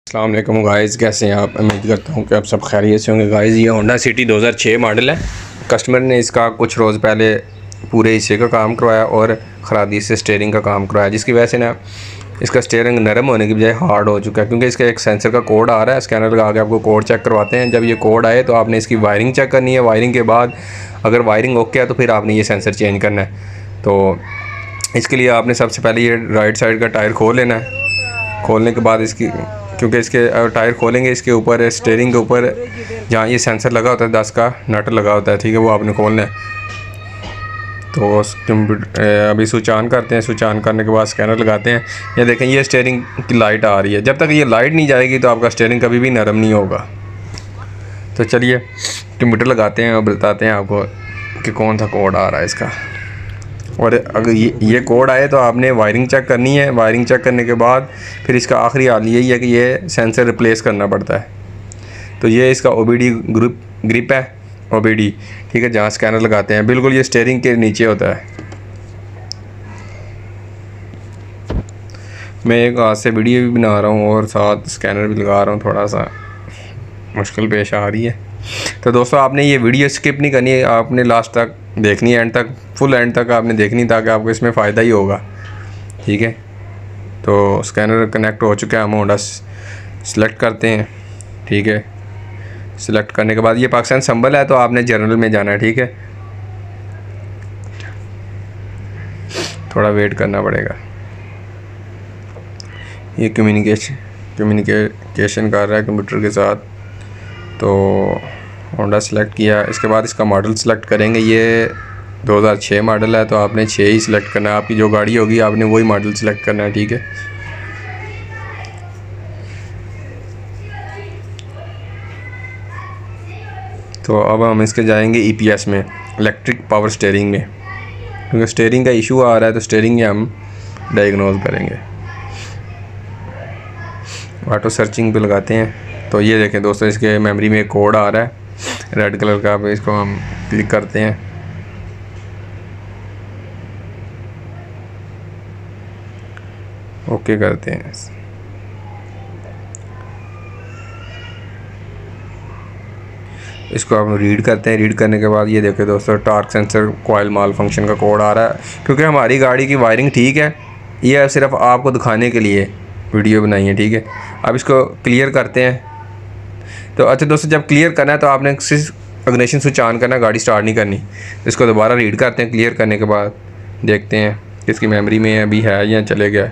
अस्सलाम वालेकुम गाइस, कैसे हैं आप। उम्मीद करता हूँ कि आप सब खैरियत से होंगे। गाइस ये होंडा सिटी 2006 मॉडल है। कस्टमर ने इसका कुछ रोज़ पहले पूरे हिस्से का काम करवाया और ख़रादी से स्टीयरिंग का काम करवाया, जिसकी वजह से ना इसका स्टीयरिंग नरम होने की बजाय हार्ड हो चुका है। क्योंकि इसका एक सेंसर का कोड आ रहा है, स्कैनर लगा के आपको कोड चेक करवाते हैं। जब ये कोड आए तो आपने इसकी वायरिंग चेक करनी है। वायरिंग के बाद अगर वायरिंग ओके है तो फिर आपने ये सेंसर चेंज करना है। तो इसके लिए आपने सबसे पहले ये राइट साइड का टायर खोल लेना है। खोलने के बाद इसकी, क्योंकि इसके टायर खोलेंगे, इसके ऊपर स्टीयरिंग के ऊपर जहाँ ये सेंसर लगा होता है 10 का नट लगा होता है, ठीक है, वो आपने खोलना है। तो अभी स्विच ऑन करते हैं। स्विच ऑन करने के बाद स्कैनर लगाते हैं। ये देखें, ये स्टीयरिंग की लाइट आ रही है। जब तक ये लाइट नहीं जाएगी तो आपका स्टीयरिंग कभी भी नरम नहीं होगा। तो चलिए कंप्यूटर लगाते हैं और बताते हैं आपको कि कौन सा कोड आ रहा है इसका। और अगर ये कोड आए तो आपने वायरिंग चेक करनी है। वायरिंग चेक करने के बाद फिर इसका आखिरी हाल यही है कि ये सेंसर रिप्लेस करना पड़ता है। तो ये इसका OBD ग्रिप है, OBD, ठीक है, जहाँ स्कैनर लगाते हैं बिल्कुल ये स्टीयरिंग के नीचे होता है। मैं एक हाथ से वीडियो भी बना रहा हूँ और साथ स्कैनर भी लगा रहा हूँ, थोड़ा सा मुश्किल पेश आ रही है। तो दोस्तों आपने ये वीडियो स्किप नहीं करनी है, आपने लास्ट तक देखनी है, एंड तक, फुल एंड तक आपने देखनी, ताकि आपको इसमें फ़ायदा ही होगा, ठीक है। तो स्कैनर कनेक्ट हो चुका है, हम होंडा सेलेक्ट करते हैं, ठीक है। सेलेक्ट करने के बाद ये पाकिस्तान संबल है तो आपने जनरल में जाना है, ठीक है। थोड़ा वेट करना पड़ेगा। ये कम्युनिकेशन कर रहा है कंप्यूटर के साथ। तो होंडा सेलेक्ट किया, इसके बाद इसका मॉडल सेलेक्ट करेंगे। ये 2006 मॉडल है तो आपने 6 ही सिलेक्ट करना है। आपकी जो गाड़ी होगी आपने वही मॉडल सेलेक्ट करना है, ठीक है। तो अब हम इसके जाएंगे EPS में, इलेक्ट्रिक पावर स्टीयरिंग में, क्योंकि स्टीयरिंग का इशू आ रहा है तो स्टीयरिंग हम डायग्नोज करेंगे। ऑटो सर्चिंग पे लगाते हैं। तो ये देखें दोस्तों, इसके मेमोरी में एक कोड आ रहा है रेड कलर का। इसको हम क्लिक करते हैं। ओके करते हैं। इसको हम रीड करते हैं। रीड करने के बाद ये देखें दोस्तों, टॉर्क सेंसर कॉइल माल फंक्शन का कोड आ रहा है। क्योंकि हमारी गाड़ी की वायरिंग ठीक है, ये सिर्फ आपको दिखाने के लिए वीडियो बनाई है, ठीक है। अब इसको क्लियर करते हैं। तो अच्छा दोस्तों, जब क्लियर करना है तो आपने सिर्फ इग्निशन स्विच ऑन करना, गाड़ी स्टार्ट नहीं करनी। इसको दोबारा रीड करते हैं। क्लियर करने के बाद देखते हैं कि इसकी मेमोरी में अभी है या चले गया।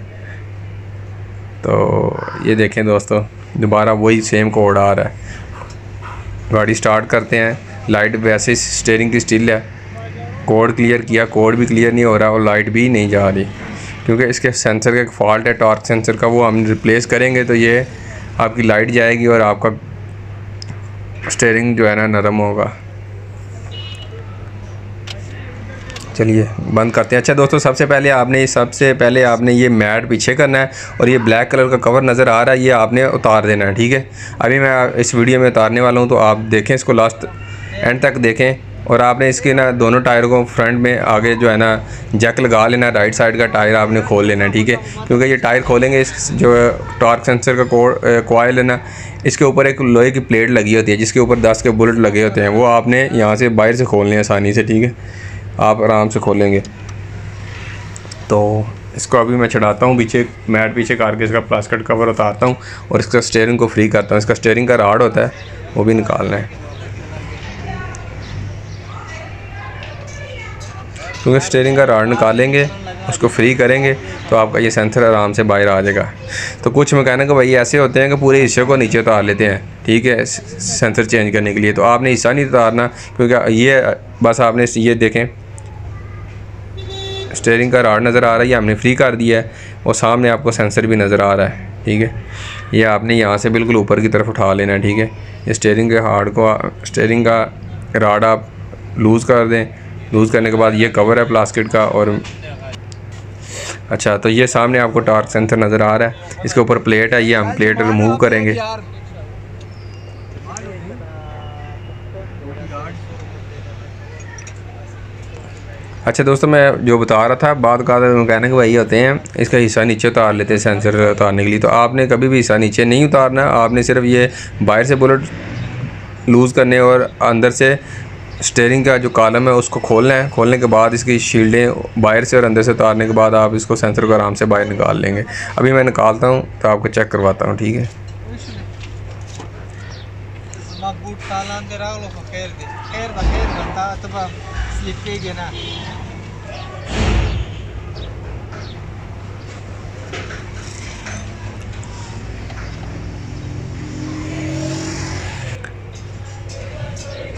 तो ये देखें दोस्तों, दोबारा वही सेम कोड आ रहा है। गाड़ी स्टार्ट करते हैं, लाइट वैसे स्टीयरिंग की स्टिल है। कोड क्लियर किया, कोड भी क्लियर नहीं हो रहा और लाइट भी नहीं जा रही, क्योंकि इसके सेंसर का एक फॉल्ट है टॉर्क सेंसर का। वो हम रिप्लेस करेंगे तो ये आपकी लाइट जाएगी और आपका स्टीयरिंग जो है ना नरम होगा। चलिए बंद करते हैं। अच्छा दोस्तों, सबसे पहले आपने ये मैट पीछे करना है और ये ब्लैक कलर का कवर नज़र आ रहा है, ये आपने उतार देना है, ठीक है। अभी मैं इस वीडियो में उतारने वाला हूँ, तो आप देखें, इसको लास्ट एंड तक देखें। और आपने इसके ना दोनों टायर को फ्रंट में आगे जो है ना जैक लगा लेना। राइट साइड का टायर आपने खोल लेना है, ठीक है। क्योंकि ये टायर खोलेंगे, इस जो टॉर्क सेंसर का कॉइल है ना, इसके ऊपर एक लोहे की प्लेट लगी होती है जिसके ऊपर 10 के बुलेट लगे होते हैं। वो आपने यहाँ से बाहर से खोलने हैं आसानी से, ठीक है। आप आराम से खोलेंगे। तो इसको अभी मैं चढ़ाता हूँ पीछे, मैट पीछे करके इसका प्लास्टिक कवर उतारता हूँ और इसका स्टीयरिंग को फ्री करता हूँ। इसका स्टीयरिंग का राड होता है, वो भी निकालना है। क्योंकि स्टीयरिंग का राड निकालेंगे, उसको फ्री करेंगे तो आपका ये सेंसर आराम से बाहर आ जाएगा। तो कुछ मैकेनिक भाई ऐसे होते हैं कि पूरे हिस्से को नीचे उतार लेते हैं, ठीक है, सेंसर चेंज करने के लिए। तो आपने हिस्सा नहीं उतारना, क्योंकि ये बस आपने ये देखें, स्टीयरिंग का राड नज़र आ रहा है, ये हमने फ्री कर दिया है और सामने आपको सेंसर भी नज़र आ रहा है, ठीक है। ये आपने यहाँ से बिल्कुल ऊपर की तरफ उठा लेना है, ठीक है। ये स्टीयरिंग का राड आप लूज़ कर दें। लूज़ करने के बाद ये कवर है प्लास्टिक का। और अच्छा, तो ये सामने आपको टॉर्क सेंसर नज़र आ रहा है, इसके ऊपर प्लेट है, ये हम प्लेट रिमूव करेंगे। अच्छा दोस्तों, मैं जो बता रहा था, बाद का मैकेनिक भाई होते हैं, इसका हिस्सा नीचे उतार लेते हैं सेंसर उतारने के लिए। तो आपने कभी भी हिस्सा नीचे नहीं उतारना, आपने सिर्फ ये बाहर से बुलेट लूज़ करने और अंदर से स्टीयरिंग का जो कॉलम है उसको खोलना है। खोलने के बाद इसकी शील्डें बाहर से और अंदर से उतारने के बाद आप इसको सेंसर को आराम से बाहर निकाल लेंगे। अभी मैं निकालता हूँ तो आपको चेक करवाता हूँ, ठीक है।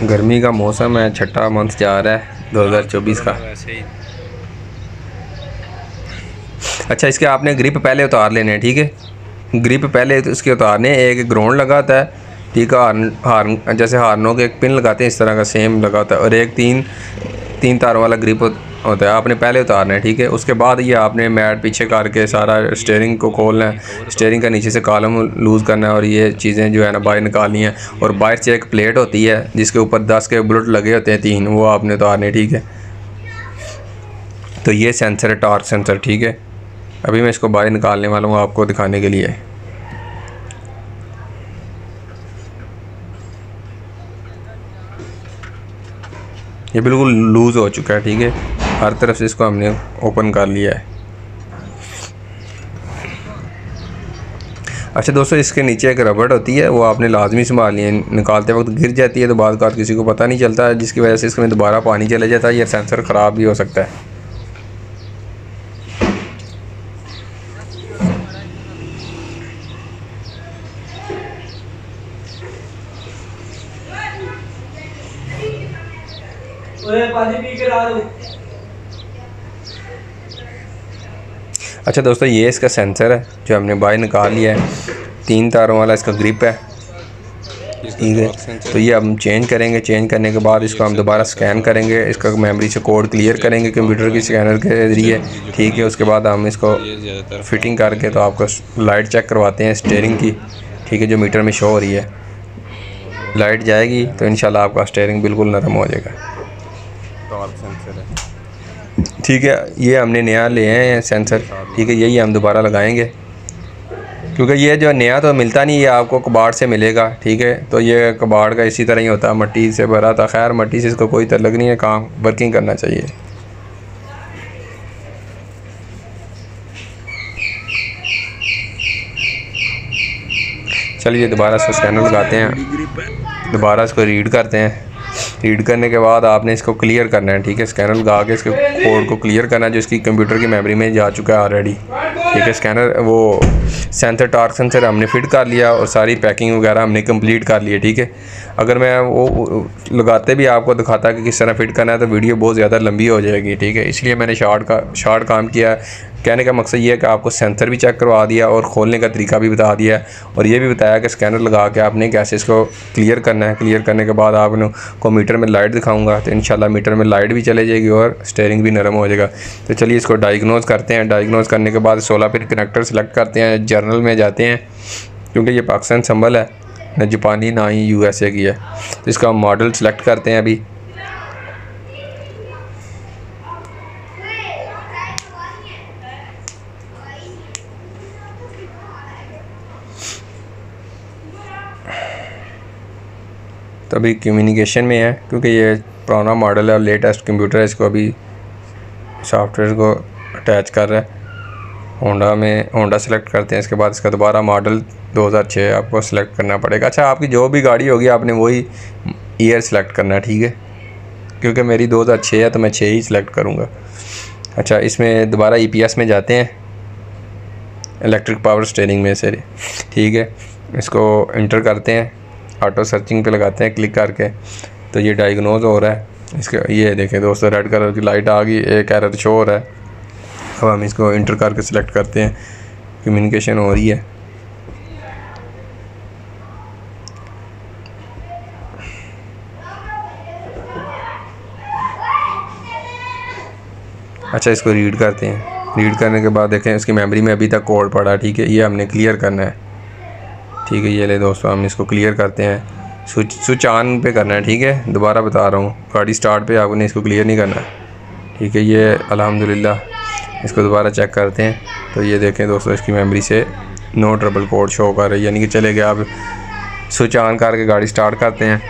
गर्मी का मौसम है, छठा मंथ जा रहा है 2024 का। अच्छा, इसके आपने ग्रिप पहले उतार लेने हैं, ठीक है। ग्रिप पहले तो इसके उतारने, एक ग्राउंड लगा होता है, ठीक है। हार्न जैसे हार्नों के एक पिन लगाते हैं इस तरह का सेम लगा होता है, और एक तीन तारों वाला ग्रिप होता है, आपने पहले उतारना है, ठीक है। उसके बाद ये आपने मैट पीछे करके सारा स्टीयरिंग को खोलना है, स्टीयरिंग का नीचे से कॉलम लूज़ करना है और ये चीज़ें जो है ना बाहर निकालनी है। और बाहर से एक प्लेट होती है जिसके ऊपर 10 के बुलेट लगे होते हैं 3, वो आपने उतारने, ठीक है। तो ये सेंसर है, टॉर्क सेंसर, ठीक है। अभी मैं इसको बाहर निकालने वाला हूँ आपको दिखाने के लिए। ये बिल्कुल लूज़ हो चुका है, ठीक है। हर तरफ से इसको हमने ओपन कर लिया है। अच्छा दोस्तों, इसके नीचे एक रबड़ होती है, वो आपने लाजमी संभालनी है। निकालते वक्त गिर जाती है तो बाद का किसी को पता नहीं चलता है, जिसकी वजह से इसमें दोबारा पानी चले जाता है, ये सेंसर ख़राब भी हो सकता है। अच्छा दोस्तों, ये इसका सेंसर है जो हमने बाहर निकाल लिया है, 3 तारों वाला इसका ग्रिप है, ठीक है। तो ये हम चेंज करेंगे। चेंज करने के बाद इसको हम दोबारा स्कैन करेंगे, इसका मेमोरी से कोड क्लियर करेंगे कंप्यूटर की स्कैनर के ज़रिए, ठीक है। उसके बाद हम इसको फिटिंग करके तो आपको लाइट चेक करवाते हैं स्टीयरिंग की, ठीक है, जो मीटर में शो हो रही है। लाइट जाएगी तो इंशाल्लाह आपका स्टीयरिंग बिल्कुल नरम हो जाएगा। ठीक है, ये हमने नया ले हैं सेंसर, ठीक है। यही हम दोबारा लगाएंगे क्योंकि ये जो नया तो मिलता नहीं, ये आपको कबाड़ से मिलेगा, ठीक है। तो ये कबाड़ का इसी तरह ही होता है, मट्टी से भरा था। खैर, मट्टी से इसको कोई तल्लुक नहीं है, काम वर्किंग करना चाहिए। चलिए दोबारा इसको स्कैनर लगाते हैं, दोबारा इसको रीड करते हैं। रीड करने के बाद आपने इसको क्लियर करना है, ठीक है। स्कैनर लगा के इसके कोड को क्लियर करना है जो इसकी कंप्यूटर की मेमोरी में जा चुका है ऑलरेडी, ठीक है। स्कैनर वो सेंसर, टॉर्क सेंसर हमने फिट कर लिया और सारी पैकिंग वगैरह हमने कंप्लीट कर ली है, ठीक है। अगर मैं वो लगाते भी आपको दिखाता कि किस तरह फिट करना है तो वीडियो बहुत ज़्यादा लंबी हो जाएगी, ठीक है। इसलिए मैंने शॉर्ट काम किया। कहने का मकसद ये है कि आपको सेंसर भी चेक करवा दिया और खोलने का तरीका भी बता दिया और ये भी बताया कि स्कैनर लगा के आपने कैसे इसको क्लियर करना है। क्लियर करने के बाद आपने को मीटर में लाइट दिखाऊंगा तो इंशाल्लाह मीटर में लाइट भी चले जाएगी और स्टीयरिंग भी नरम हो जाएगा। तो चलिए इसको डायग्नोज करते हैं। डायग्नोज करने के बाद 16 पिन कनेक्टर सेलेक्ट करते हैं, जर्नल में जाते हैं क्योंकि ये पाकिस्तान संभल है, ना जापानी ना ही USA की है। तो इसका मॉडल सेलेक्ट करते हैं अभी। तो अभी कम्युनिकेशन में है क्योंकि ये पुराना मॉडल है और लेटेस्ट कंप्यूटर है, इसको अभी सॉफ्टवेयर को अटैच कर रहा है। होंडा सेलेक्ट करते हैं। इसके बाद इसका दोबारा मॉडल 2006 आपको सेलेक्ट करना पड़ेगा। अच्छा, आपकी जो भी गाड़ी होगी आपने वही ईयर सेलेक्ट करना है, ठीक है, क्योंकि मेरी 2006 है तो मैं 6 ही सेलेक्ट करूँगा। अच्छा, इसमें दोबारा EPS में जाते हैं, इलेक्ट्रिक पावर स्टीयरिंग में से, ठीक है। इसको इंटर करते हैं, ऑटो सर्चिंग पे लगाते हैं क्लिक करके, तो ये डायग्नोज हो रहा है। इसके ये देखें दोस्तों, रेड कलर की लाइट आ गई, एक एरर शो हो रहा है। अब हम इसको इंटर करके सिलेक्ट करते हैं, कम्युनिकेशन हो रही है। अच्छा, इसको रीड करते हैं। रीड करने के बाद देखें इसकी मेमोरी में अभी तक कोड पड़ा, ठीक है, ये हमने क्लियर करना है, ठीक है। ये ले दोस्तों, हम इसको क्लियर करते हैं। स्विच ऑन पे करना है, ठीक है। दोबारा बता रहा हूँ, गाड़ी स्टार्ट पे आपने इसको क्लियर नहीं करना है, ठीक है। ये अल्हम्दुलिल्लाह इसको दोबारा चेक करते हैं, तो ये देखें दोस्तों इसकी मेमोरी से नो ट्रबल कोड शो कर रही है, यानी कि चले गया। अब स्विच ऑन करके गाड़ी स्टार्ट करते हैं।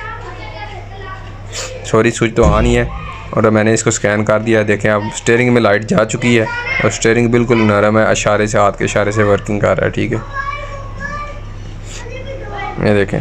सॉरी, स्विच तो ऑन ही है और मैंने इसको स्कैन कर दिया। देखें अब स्टीयरिंग में लाइट जा चुकी है और स्टीयरिंग बिल्कुल नरम है, इशारे से, हाथ के इशारे से वर्किंग कर रहा है। ठीक है, ये देखें।